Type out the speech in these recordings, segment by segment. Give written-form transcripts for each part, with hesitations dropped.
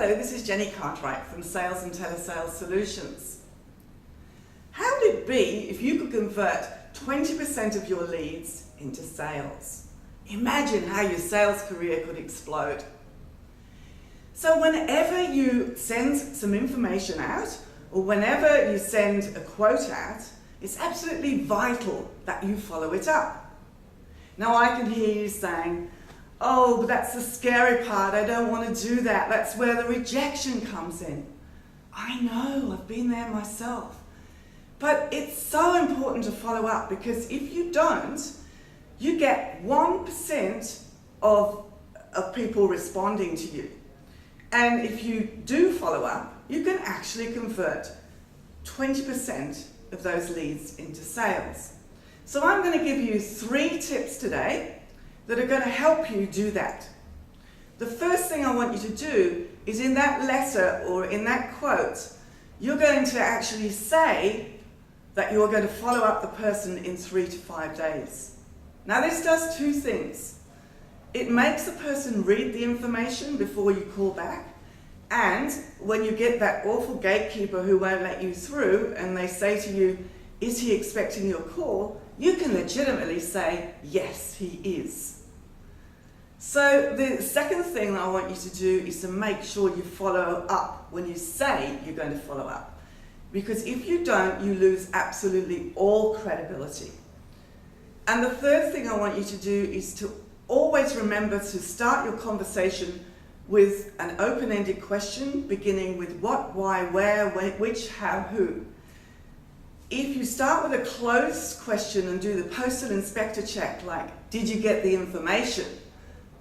Hello, this is Jenny Cartwright from Sales and Telesales Solutions. How would it be if you could convert 20% of your leads into sales? Imagine how your sales career could explode. So whenever you send some information out, or whenever you send a quote out, it's absolutely vital that you follow it up. Now I can hear you saying, oh, but that's the scary part, I don't want to do that, that's where the rejection comes in. I know, I've been there myself. But it's so important to follow up, because if you don't, you get 1% of people responding to you. And if you do follow up, you can actually convert 20% of those leads into sales. So I'm going to give you 3 tips today that are going to help you do that. The first thing I want you to do is, in that letter or in that quote, you're going to actually say that you're going to follow up the person in 3 to 5 days. Now this does 2 things. It makes the person read the information before you call back, and when you get that awful gatekeeper who won't let you through and they say to you, is he expecting your call? You can legitimately say, yes, he is. So the second thing that I want you to do is to make sure you follow up when you say you're going to follow up. Because if you don't, you lose absolutely all credibility. And the third thing I want you to do is to always remember to start your conversation with an open-ended question, beginning with what, why, where, which, how, who. If you start with a closed question and do the postal inspector check, like, did you get the information?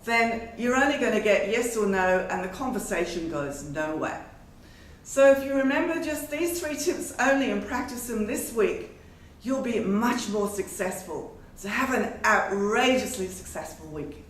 Then you're only going to get yes or no, and the conversation goes nowhere. So if you remember just these 3 tips only and practice them this week, you'll be much more successful. So have an outrageously successful week.